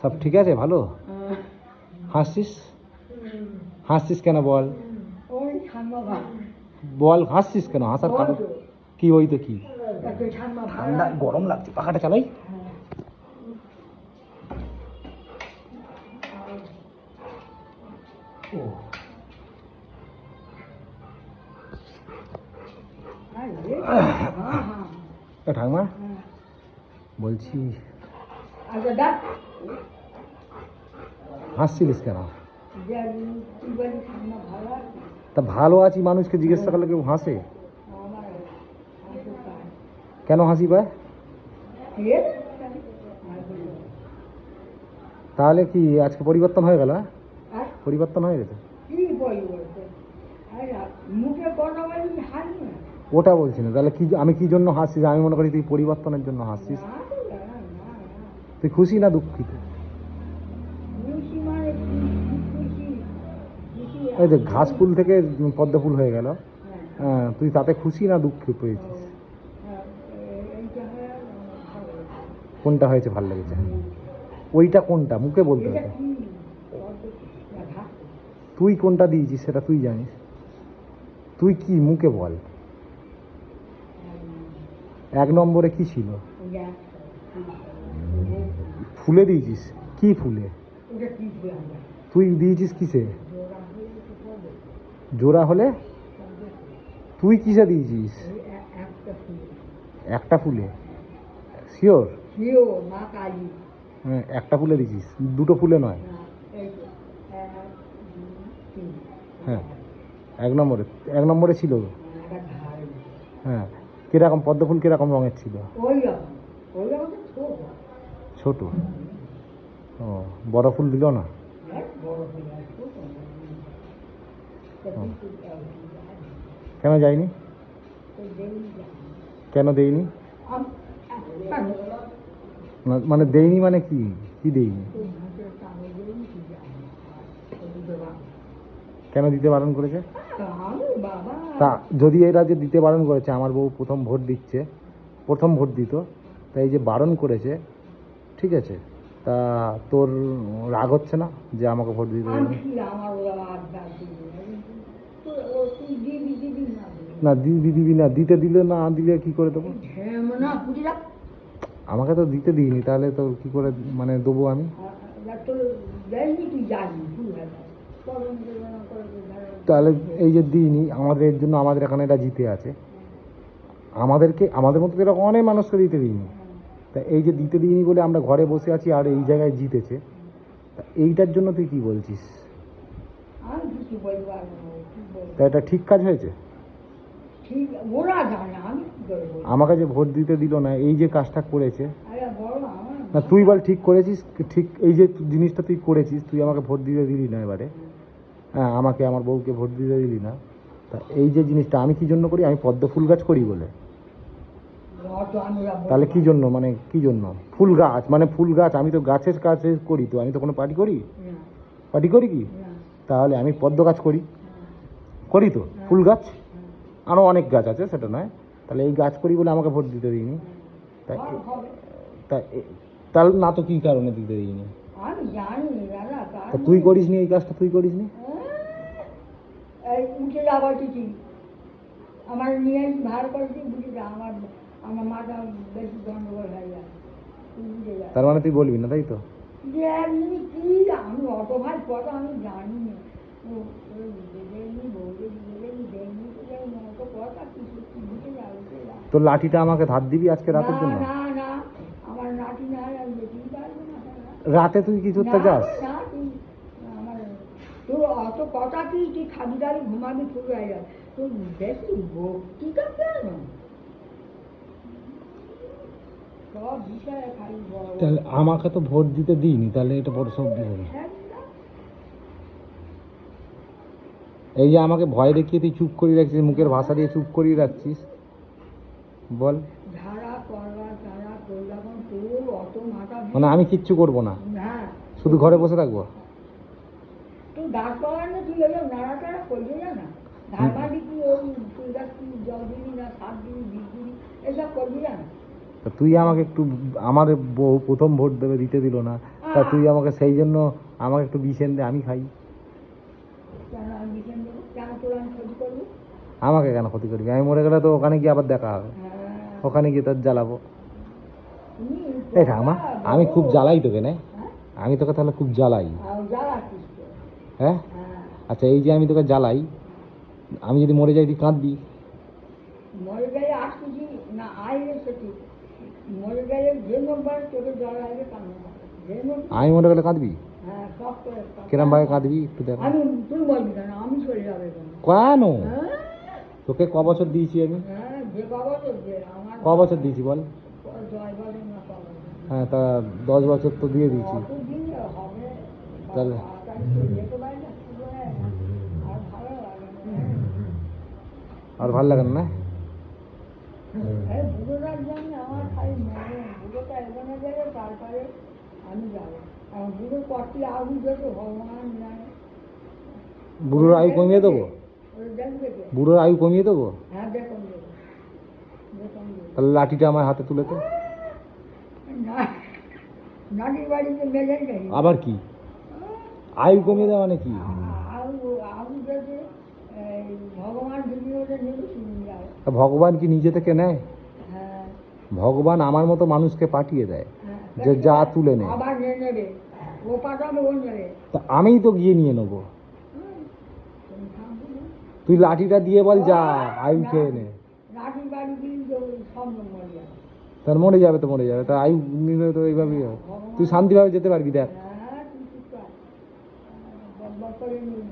সব ঠিক আছে? ভালো? হাসছিস? হাসছিস কেন বল? বল হাসছিস কেন? হাসার কারণ কি? ওই তো কি ঠান্ডা গরম লাগছে, পাখাটা চালাই। ঠাকমা বলছি, হাসছিলিস কেন? তা ভালো আছি মানুষকে জিজ্ঞাসা করলে কেউ হাসে? কেন হাসি পায়? তাহলে কি আজকে পরিবর্তন হয়ে গেল? পরিবর্তন হয়ে গেছে? ওটা বলছি না, তাহলে কি আমি কি জন্য হাসছিস? আমি মনে করি তুই পরিবর্তনের জন্য হাসছিস। তুই খুশি না দুঃখিত? এই যে ঘাস ফুল থেকে পদ্ম ফুল হয়ে গেল, হ্যাঁ, তুই তাতে খুশি না দুঃখিত হয়েছিস? কোনটা হয়েছে ভালো লেগেছে? ওইটা কোনটা মুখে বলতে হবে। তুই কোনটা দিয়েছিস সেটা তুই জানিস। তুই কি মুখে বল। 1 নম্বরে কি ছিল? ফুলে দিয়েছিস? কি ফুলে? তুই দিয়েছিস কিসে? জোড়া হলে? তুই কিসে দিয়েছিস? একটা ফুলে? শিওর? হ্যাঁ, একটা ফুলে দিয়েছিস, দুটো ফুলে নয়। হ্যাঁ, 1 নম্বরে ছিল। হ্যাঁ, কিরকম পদ্ম ফুল কিরকম রঙের ছিল? ছোট? ও, বড় ফুল দিল না? কেন যায়নি? কেন দেয়নি? মানে দেয়নি মানে কি? কি দেয়নি? কেন দিতে বারণ করেছে? তা যদি এরা যে দিতে বারণ করেছে, আমার বউ প্রথম ভোট দিচ্ছে, প্রথম ভোট দিত, তাই এই যে বারণ করেছে, ঠিক আছে, তা তোর রাগ হচ্ছে না যে আমাকে ভোট দিতে দেয়নি? না দিবি না, দিতে দিলে না দিলে কি করে দেবো? আমাকে তো দিতে দিইনি, তাহলে তো কি করে মানে দেবো আমি? তাহলে এই যে দিইনি, আমাদের এর জন্য আমাদের এখানে এটা জিতে আছে, আমাদের মতো এরকম অনেক মানুষকে দিতে দিইনি। তা এই যে দিতে দিইনি বলে আমরা ঘরে বসে আছি আর এই জায়গায় জিতেছে, তা এইটার জন্য তুই কি বলছিস? তা এটা ঠিক কাজ হয়েছে? আমাকে যে ভোট দিতে দিল না, এই যে কাজটা করেছে, না তুই বল ঠিক করেছিস? ঠিক এই যে জিনিসটা তুই করেছিস, তুই আমাকে ভোট দিতে দিলি না এবারে, হ্যাঁ, আমাকে আমার বউকে ভোট দিতে দিলি না, তা এই যে জিনিসটা আমি কি জন্য করি? আমি পদ্ম ফুল গাছ করি বলে। তাহলে কি জন্য, মানে কি জন্য? ফুল গাছ মানে ফুল গাছ, আমি তো গাছের কাছে করি, তো আমি তো কোনো পার্টি করি? পার্টি করি কি? তাহলে আমি পদ্ম গাছ করি, করি তো ফুল গাছ, আরও অনেক গাছ আছে, সেটা নয়। তাহলে এই গাছ করি বলে আমাকে ভোট দিতে দিইনি, তাই তাহলে না তো কি কারণে দিতে দিইনি? তা তুই করিস নি এই কাজটা? তুই করিস নি? উঠে যাবার কিছু আমার নিয়ে ভাড় করে দিয়ে বুঝে যা, আমার মাথা বেশি গন্ডগোল হয়ে যায়। তার মানে তুই বলবি না, তাই তো? যে এমনি কি, আমি অত ভাই কথা আমি জানি না, তোর লাঠিটা আমাকে ধার দিবি আজকে রাতের জন্য? না না, আমার লাঠি না, আমি যেতেই পারবো না। রাতে তুই কি করতে যাস? তোর অত কথা কি, তুই খাবি দাবি ঘুমাবি শুরু হয়ে যায়, তোর বেশি ভক্তি কেন? সব বিষয়ে খালি তাহলে আমাকে তো ভোট দিতে দিইনি, তাহলে এটা বড় সব বিষয়। এই যে আমাকে ভয় দেখিয়ে তুই চুপ করিয়ে রাখছিস, মুখের ভাষা দিয়ে চুপ করিয়ে রাখছিস, বল। মানে আমি কিচ্ছু করবো না, শুধু ঘরে বসে থাকবো? তুই গাছ লাগানো, তুই নাড়াচাড়া করবি না, ধান মাটি কি ওই ফুল গাছ কি জল দিবি না, সার দিবি, বীজ দিবি, এসব করবি না? তুই আমাকে একটু, আমার বউ প্রথম ভোট দেবে দিতে দিল না, তা তুই আমাকে সেই জন্য আমাকে একটু বিষ এনে দে, আমি খাই। কেন আমি বিছান দেবো? কেন তোর আমি ক্ষতি করবো? আমাকে কেন ক্ষতি করবি? আমি মরে গেলে তো ওখানে গিয়ে আবার দেখা হবে, হ্যাঁ, ওখানে গিয়ে তোর জ্বালাবো। তুমি এই ঠাকুমা, আমি খুব জ্বালাই তোকে না? হ্যাঁ? আমি তোকে তাহলে খুব জ্বালাই, আর জ্বালাচ্ছিস তো। হ্যাঁ? হ্যাঁ, আচ্ছা এই যে আমি তোকে জ্বালাই, আমি যদি মরে যাই তুই কাঁদবি? মরে গেলে আসতেছি না, আইলে সেটি মরে গেলে যে নম্বর তোকে জ্বালাইলে কান্না করে। যে নম্বর, আমি মরে গেলে কাঁদবি? হ্যাঁ, সব করে কাঁদে। কিরম ভাবে কাঁদবি একটু দেখ। আমি, তুই বলবি কেন? আমি চলে যাবে কেন? কেন? হ্যাঁ, তোকে ক বছর দিয়েছি আমি? হ্যাঁ, যে বাবা তো যে আমার ক বছর দিয়েছি বল? 10 বছর না 15 বছর। হ্যাঁ তা 10 বছর তো দিয়ে দিয়েছি। কতদিন হবে? তাহলে? তাড়াতাড়ি চলে যেতে পারি না, কি করে? আর ভালো লাগে না। আর ভাল লাগে না? এই বুড়োটার জন্য আমার খালি মনে, বুড়োটা এখানে গেলে তারপরে আমি যাবো। আর বুড়ো কটি আগুন যেত ভগবান জানে। বুড়োর আয়ু কমিয়ে দেবো? ওই দেখবে কে? বুড়োর আয়ু কমিয়ে দেবো? হ্যাঁ, দেখুন দেবো, দেখুন দেবো। তাহলে লাঠিটা আমার হাতে তুলে দে। না, নানির বাড়িতে মেলে নেই। আবার কি আয়ু কমিয়ে দেওয়া মানে কি? আগুন যেতে ভগবান যদি ওদের নেবে শুনে যায়। তা ভগবান কি নিজে থেকে নেয়? হ্যাঁ, ভগবান আমার মতো মানুষকে পাঠিয়ে দেয় হ্যাঁ। যে যা তুলে নে। আবার নিয়ে নেবে, ও পাঠাবে, ও নেবে। তা আমিই তো গিয়ে নিয়ে নেবো। তুমি থামবে না? তুই লাঠিটা দিয়ে বল যা আয়ু খেয়ে নে। নাটির বাড়ি দিন তো সব মরে যাবে। তার মরে যাবে তো মরে যাবে, তা আয়ু নিলে তো এইভাবেই হবে। তুই শান্তিভাবে যেতে পারবি দেখ। হ্যাঁ, তুই চুপ কর। বকবক করে নিয়ে